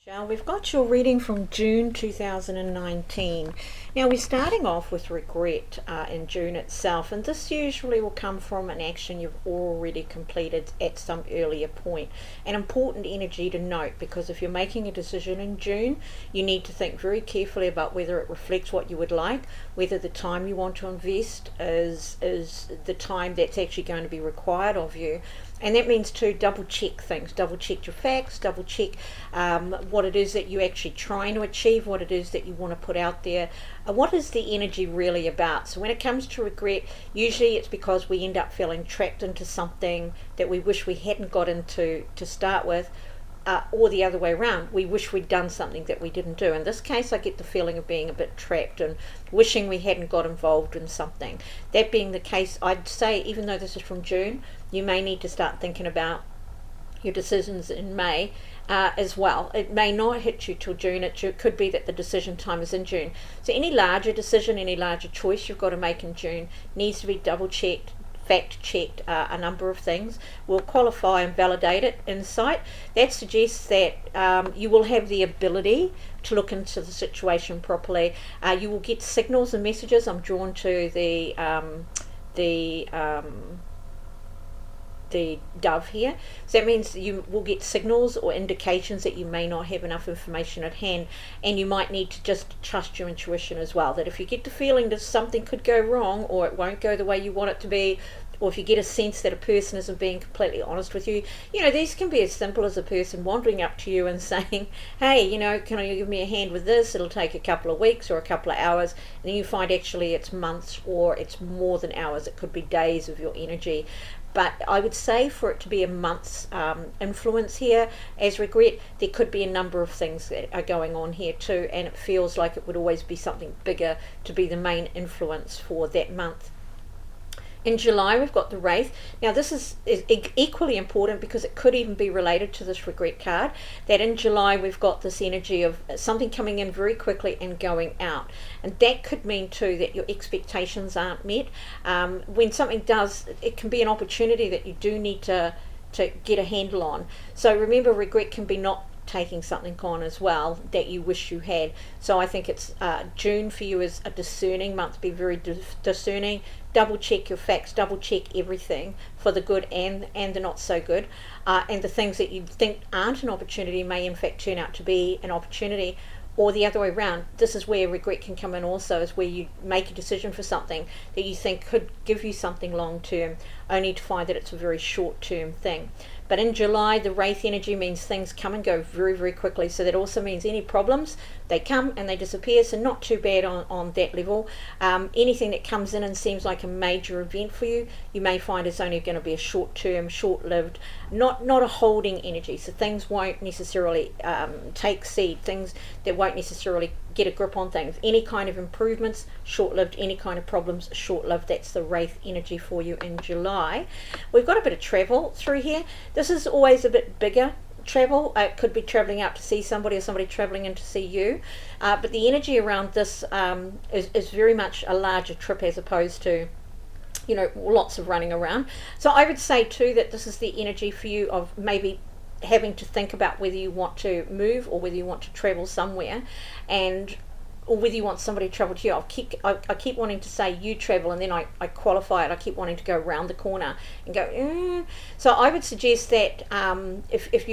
We've got your reading from June 2019. Now we're starting off with regret in June itself, and this usually will come from an action you've already completed at some earlier point. An important energy to note, because if you're making a decision in June, you need to think very carefully about whether it reflects what you would like, whether the time you want to invest is the time that's actually going to be required of you. And that means to double check things, double check your facts, double check what it is that you're actually trying to achieve, what it is that you want to put out there, what is the energy really about. So when it comes to regret, usually it's because we end up feeling trapped into something that we wish we hadn't got into to start with, or the other way around, we wish we'd done something that we didn't do. In this case, I get the feeling of being a bit trapped and wishing we hadn't got involved in something. That being the case, I'd say, even though this is from June, you may need to start thinking about your decisions in May as well. It may not hit you till June. It could be that the decision time is in June. So any larger decision, any larger choice you've got to make in June needs to be double checked, fact checked, a number of things will qualify and validate it in sight. That suggests that you will have the ability to look into the situation properly. You will get signals and messages. I'm drawn to the dove here. So that means you will get signals or indications that you may not have enough information at hand, and you might need to just trust your intuition as well, that if you get the feeling that something could go wrong or it won't go the way you want it to be, or if you get a sense that a person isn't being completely honest with you, these can be as simple as a person wandering up to you and saying, hey, can you give me a hand with this? It'll take a couple of weeks or a couple of hours. And then you find actually it's months or it's more than hours. It could be days of your energy. But I would say for it to be a month's influence here as regret, there could be a number of things that are going on here too, and it feels like it would always be something bigger to be the main influence for that month. In July, we've got the Wraith. Now, this is equally important because it could even be related to this regret card, that in July, we've got this energy of something coming in very quickly and going out. And that could mean, too, that your expectations aren't met. When something does, it can be an opportunity that you do need to get a handle on. So remember, regret can be not taking something on as well that you wish you had. So I think it's June for you is a discerning month. Be very discerning. Double check your facts, double check everything for the good and the not so good, and the things that you think aren't an opportunity may in fact turn out to be an opportunity. Or the other way around, this is where regret can come in also, is where you make a decision for something that you think could give you something long term, only to find that it's a very short term thing. But in July, the Wraith energy means things come and go very, very quickly. So that also means any problems, they come and they disappear. So not too bad on that level. Anything that comes in and seems like a major event for you, you may find is only going to be a short term, short-lived, not a holding energy. So things won't necessarily take seed, things that won't necessarily get a grip on things. Any kind of improvements, short-lived. Any kind of problems, short-lived. That's the Wraith energy for you in July. We've got a bit of travel through here. This is always a bit bigger travel. It could be traveling out to see somebody or somebody traveling in to see you. But the energy around this is very much a larger trip as opposed to lots of running around. So I would say too that this is the energy for you of maybe having to think about whether you want to move or whether you want to travel somewhere, or whether you want somebody to travel to you. I keep wanting to say you travel, and then I qualify it. I keep wanting to go around the corner and go. So I would suggest that if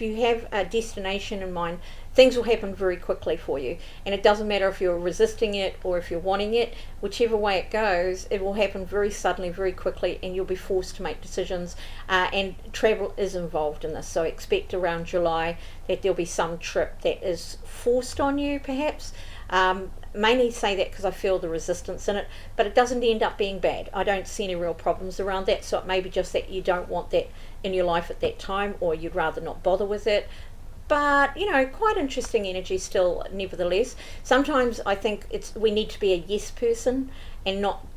you have a destination in mind, things will happen very quickly for you, and it doesn't matter if you're resisting it or if you're wanting it. Whichever way it goes, it will happen very suddenly, very quickly, and you'll be forced to make decisions. And travel is involved in this, so expect around July that there'll be some trip that is forced on you, perhaps. Mainly say that because I feel the resistance in it, but it doesn't end up being bad. I don't see any real problems around that, so it may be just that you don't want that in your life at that time, or you'd rather not bother with it. But quite interesting energy still, nevertheless. Sometimes I think we need to be a yes person and not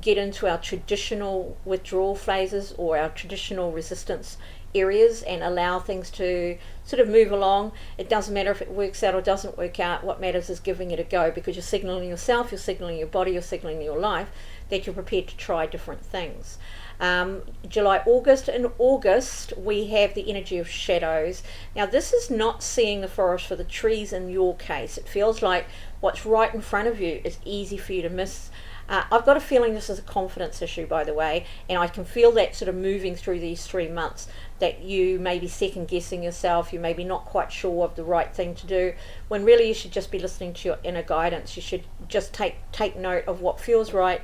get into our traditional withdrawal phases or our traditional resistance areas, and allow things to sort of move along. It doesn't matter if it works out or doesn't work out. What matters is giving it a go, because you're signaling yourself, you're signaling your body, you're signaling your life that you're prepared to try different things. July, August. In August, we have the energy of shadows. Now, this is not seeing the forest for the trees in your case. It feels like what's right in front of you is easy for you to miss. I've got a feeling this is a confidence issue, by the way, and I can feel that sort of moving through these 3 months, that you may be second guessing yourself, you may be not quite sure of the right thing to do, when really you should just be listening to your inner guidance. You should just take note of what feels right,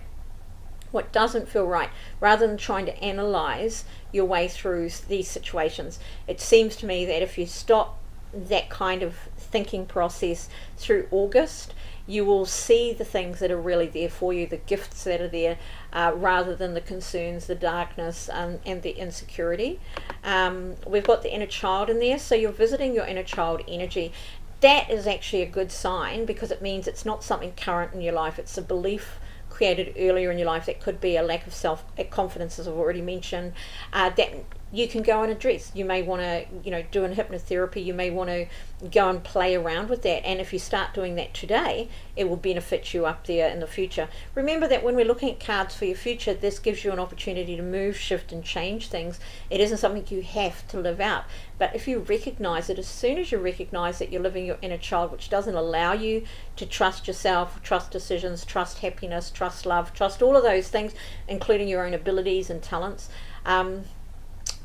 what doesn't feel right, rather than trying to analyze your way through these situations. It seems to me that if you stop that kind of thinking process through August, you will see the things that are really there for you, the gifts that are there, rather than the concerns, the darkness, and the insecurity. We've got the inner child in there, so you're visiting your inner child energy. That is actually a good sign, because it means it's not something current in your life. It's a belief created earlier in your life that could be a lack of self-confidence, as I've already mentioned, that you can go and address. You may want to, do an hypnotherapy. You may want to go and play around with that. And if you start doing that today, it will benefit you up there in the future. Remember that when we're looking at cards for your future, this gives you an opportunity to move, shift, and change things. It isn't something you have to live out. But if you recognize it, as soon as you recognize that you're living your inner child, which doesn't allow you to trust yourself, trust decisions, trust happiness, trust love, trust all of those things, including your own abilities and talents,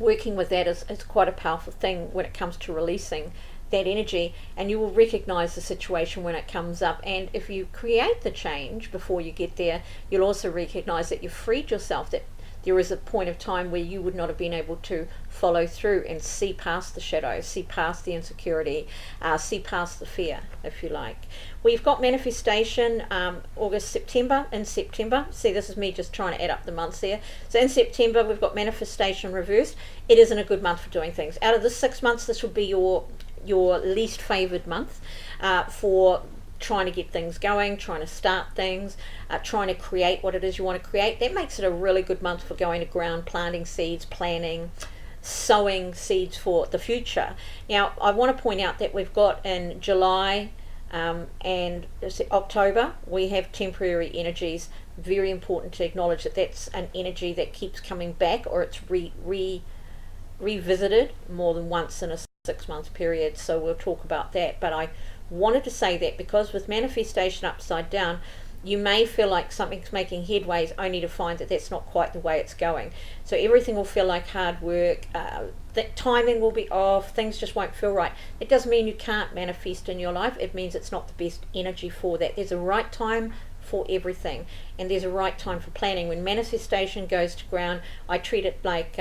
working with that is quite a powerful thing when it comes to releasing that energy. And you will recognize the situation when it comes up, and if you create the change before you get there, you'll also recognize that you've freed yourself, that there is a point of time where you would not have been able to follow through and see past the shadows, see past the insecurity, see past the fear, if you like. We've got manifestation, August, September. In September, see, this is me just trying to add up the months there. So in September, we've got manifestation reversed. It isn't a good month for doing things. Out of the 6 months, this would be your least favored month for trying to get things going, trying to start things, trying to create what it is you want to create. That makes it a really good month for going to ground, planting seeds, planning, sowing seeds for the future. Now, I want to point out that we've got in July and October, we have temporary energies. Very important to acknowledge that that's an energy that keeps coming back, or it's revisited more than once in a 6-month period. So we'll talk about that. But I wanted to say that because with manifestation upside down, you may feel like something's making headways, only to find that that's not quite the way it's going. So everything will feel like hard work, that timing will be off, things just won't feel right. It doesn't mean you can't manifest in your life. It means it's not the best energy for that. There's a right time for everything, and there's a right time for planning. When manifestation goes to ground, I treat it like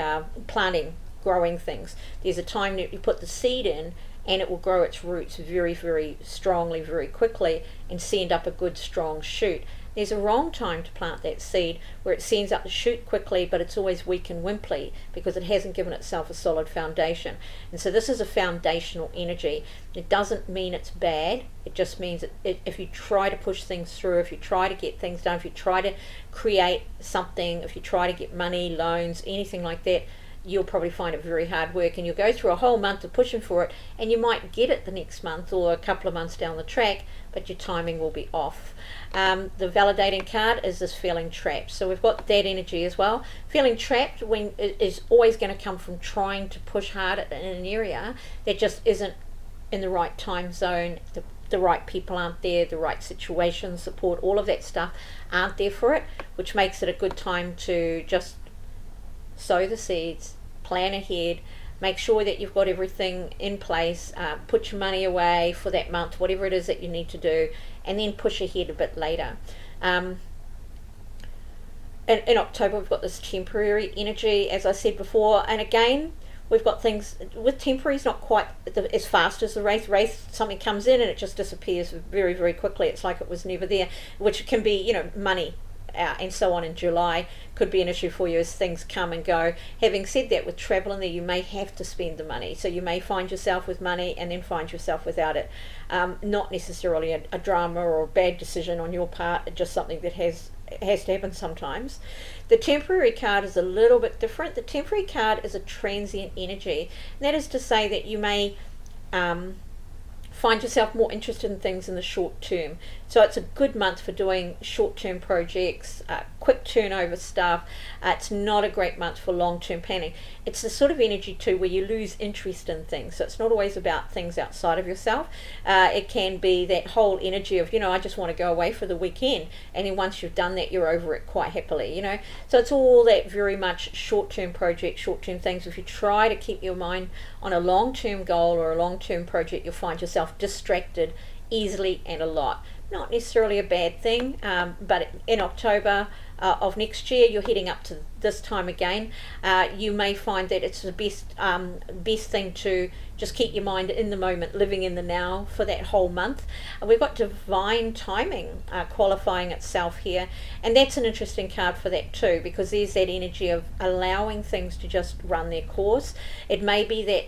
planting, growing things. There's a time that you put the seed in, and it will grow its roots very, very strongly, very quickly, and send up a good, strong shoot. There's a wrong time to plant that seed, where it sends up the shoot quickly, but it's always weak and wimply because it hasn't given itself a solid foundation. And so this is a foundational energy. It doesn't mean it's bad. It just means that if you try to push things through, if you try to get things done, if you try to create something, if you try to get money, loans, anything like that, you'll probably find it very hard work, and you'll go through a whole month of pushing for it, and you might get it the next month or a couple of months down the track, but your timing will be off. The validating card is this feeling trapped. So we've got that energy as well. Feeling trapped is always going to come from trying to push hard in an area that just isn't in the right time zone. The right people aren't there, the right situation, support, all of that stuff aren't there for it, which makes it a good time to just sow the seeds, plan ahead, make sure that you've got everything in place, put your money away for that month, whatever it is that you need to do, and then push ahead a bit later. In October, we've got this temporary energy, as I said before, and again, we've got things with temporaries not quite as fast as the wraith. Something comes in and it just disappears very, very quickly. It's like it was never there, which can be, money. And so on in July could be an issue for you as things come and go. Having said that, with travel in there, you may have to spend the money, so you may find yourself with money and then find yourself without it. Not necessarily a drama or a bad decision on your part, just something that has to happen sometimes. The temporary card is a little bit different. The temporary card is a transient energy, and that is to say that you may find yourself more interested in things in the short term. So it's a good month for doing short-term projects, quick turnover stuff. It's not a great month for long-term planning. It's the sort of energy too where you lose interest in things. So it's not always about things outside of yourself. It can be that whole energy of, I just want to go away for the weekend, and then once you've done that, you're over it quite happily, So it's all that very much short-term project, short-term things. If you try to keep your mind on a long-term goal or a long-term project, you'll find yourself distracted easily and a lot. Not necessarily a bad thing, but in October of next year, you're heading up to this time again. You may find that it's the best thing to just keep your mind in the moment, living in the now for that whole month. We've got divine timing qualifying itself here, and that's an interesting card for that too, because there's that energy of allowing things to just run their course. It may be that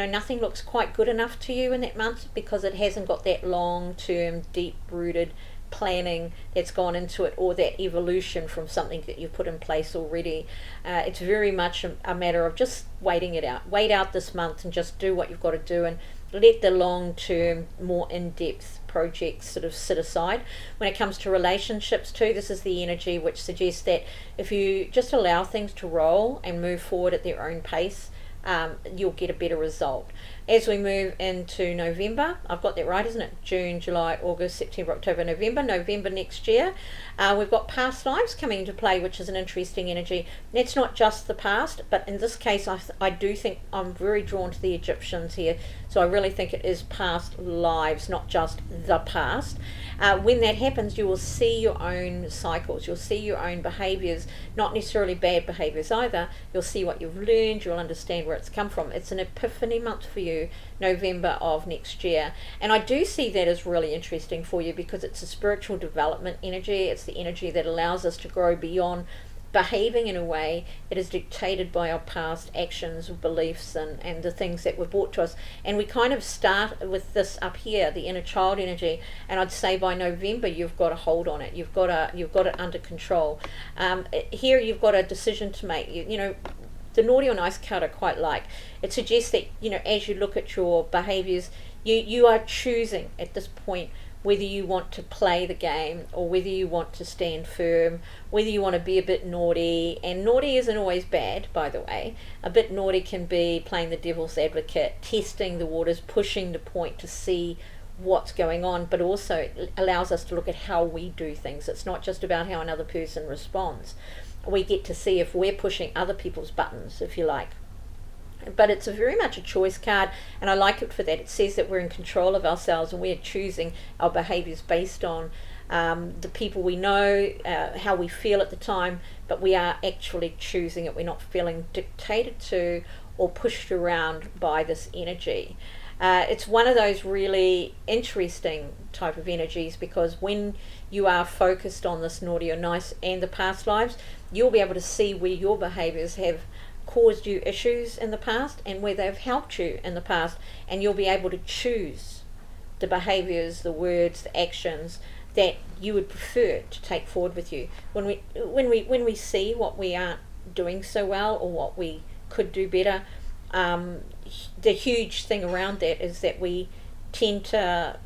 nothing looks quite good enough to you in that month because it hasn't got that long-term, deep-rooted planning that's gone into it, or that evolution from something that you've put in place already. It's very much a matter of just waiting it out. Wait out this month and just do what you've got to do, and let the long-term, more in-depth projects sort of sit aside. When it comes to relationships too, this is the energy which suggests that if you just allow things to roll and move forward at their own pace, you'll get a better result. As we move into November, I've got that right, isn't it? June, July, August, September, October, November next year. We've got past lives coming into play, which is an interesting energy. It's not just the past, but in this case, I do think I'm very drawn to the Egyptians here. So I really think it is past lives, not just the past. When that happens, you will see your own cycles. You'll see your own behaviours, not necessarily bad behaviours either. You'll see what you've learned. You'll understand where it's come from. It's an epiphany month for you, November of next year. And I do see that as really interesting for you because it's a spiritual development energy. It's the energy that allows us to grow beyond behaving in a way that is dictated by our past actions, beliefs, and the things that were brought to us. And we kind of start with this up here, the inner child energy, and I'd say by November you've got a hold on it. You've got it under control. Here you've got a decision to make. The naughty or nice card I quite like. It suggests that as you look at your behaviours, you are choosing at this point whether you want to play the game or whether you want to stand firm, whether you want to be a bit naughty. And naughty isn't always bad, by the way. A bit naughty can be playing the devil's advocate, testing the waters, pushing the point to see what's going on, but also it allows us to look at how we do things. It's not just about how another person responds. We get to see if we're pushing other people's buttons, if you like. But it's very much a choice card, and I like it for that. It says that we're in control of ourselves and we're choosing our behaviours based on the people we know, how we feel at the time, but we are actually choosing it. We're not feeling dictated to or pushed around by this energy. It's one of those really interesting type of energies because when you are focused on this naughty or nice and the past lives, you'll be able to see where your behaviours have caused you issues in the past and where they've helped you in the past, and you'll be able to choose the behaviours, the words, the actions that you would prefer to take forward with you. When we see what we aren't doing so well or what we could do better, the huge thing around that is that we tend to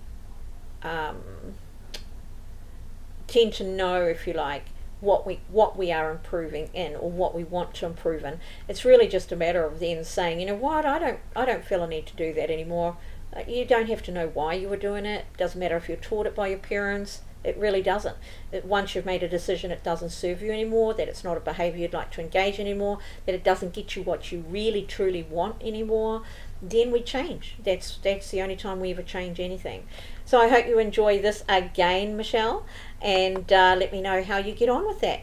know, if you like, what we are improving in or what we want to improve in. It's really just a matter of then saying, you know what, I don't feel a need to do that anymore. You don't have to know why you were doing it. It doesn't matter if you're taught it by your parents. It really doesn't. Once you've made a decision it doesn't serve you anymore, that it's not a behaviour you'd like to engage anymore, that it doesn't get you what you really truly want anymore, then we change. That's the only time we ever change anything. So I hope you enjoy this again, Michelle, and let me know how you get on with that.